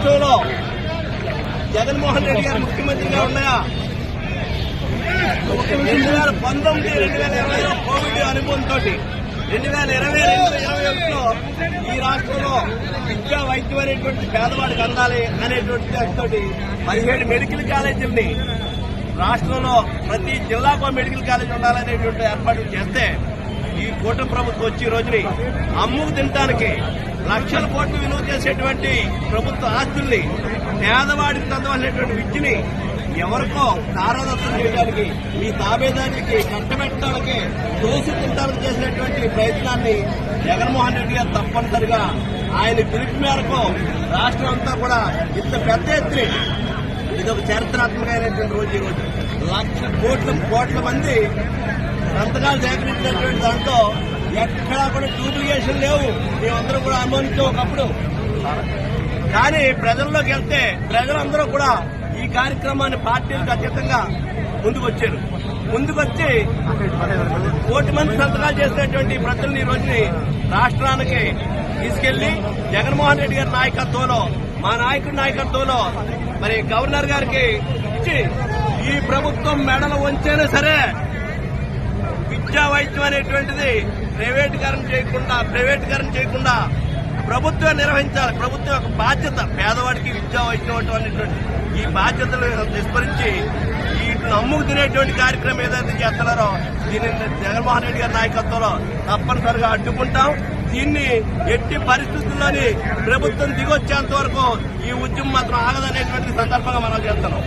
రాష్ట్రంలో జగన్మోహన్ రెడ్డి గారు ముఖ్యమంత్రిగా ఉన్నాయా? 2019, 2020 కోవిడ్ అనుభవంతో 2020-2021లో ఈ రాష్ట్రంలో విద్యా వైద్యం అనేటువంటి పేదవాడికి అందాలి అనేటువంటి దానితోటి 17 మెడికల్ కాలేజీలని రాష్ట్రంలో ప్రతి జిల్లాకు మెడికల్ కాలేజీ ఉండాలనేటువంటి ఏర్పాట్లు చేస్తే ఈ కూటమి ప్రభుత్వం వచ్చి రోజుని అమ్ముకు తినడానికి లక్షల కోట్లు విలువ చేసేటువంటి ప్రభుత్వ ఆస్తుల్ని పేదవాడికి చదవాల్సినటువంటి విద్యని ఎవరికో తారాదత్తం చేయడానికి మీ తాబేదానికి కట్టబెట్టడానికి దోసి తింటానికి చేసినటువంటి ప్రయత్నాన్ని జగన్మోహన్ రెడ్డి గారు తప్పనిసరిగా ఆయన పిలుపు మేరకు రాష్ట్రం అంతా కూడా ఇంత పెద్ద ఎత్తున ఇది ఒక చారిత్రాత్మకమైనటువంటి రోజు. ఈ రోజు కోట్ల మంది సంతకాలు సేకరించినటువంటి దాంట్లో ఎక్కడా కూడా డూప్లికేషన్ లేవు. మేమందరూ కూడా అనుమానించాం ఒకప్పుడు. కానీ ప్రజల్లోకి వెళ్తే ప్రజలందరూ కూడా ఈ కార్యక్రమాన్ని పార్టీలకు అతీతంగా ముందుకొచ్చారు. ముందుకొచ్చి 1 కోటి మంది సంతకాలు చేసినటువంటి ప్రజల్ని ఈ రోజుని రాష్ట్రానికి తీసుకెళ్లి జగన్మోహన్ రెడ్డి గారి నాయకత్వంలో, మా నాయకుడి నాయకత్వంలో మరి గవర్నర్ గారికి ఇచ్చి ఈ ప్రభుత్వం మెడలు వంచైనా సరే విద్యా వైద్యం అనేటువంటిది ప్రైవేటీకరణ చేయకుండా ప్రభుత్వం నిర్వహించాలి. ప్రభుత్వం యొక్క బాధ్యత పేదవాడికి విద్యా వైద్యం అనేటువంటి ఈ బాధ్యతలు విస్మరించి వీటిని అమ్ముకు తినేటువంటి కార్యక్రమం ఏదైతే చేస్తున్నారో దీన్ని జగన్మోహన్ రెడ్డి గారి నాయకత్వంలో తప్పనిసరిగా అడ్డుకుంటాం. దీన్ని ఎట్టి పరిస్థితుల్లోని ప్రభుత్వం దిగొచ్చేంత వరకు ఈ ఉద్యమం మాత్రం ఆగదనేటువంటి సందర్భంగా మనం చేస్తున్నాం.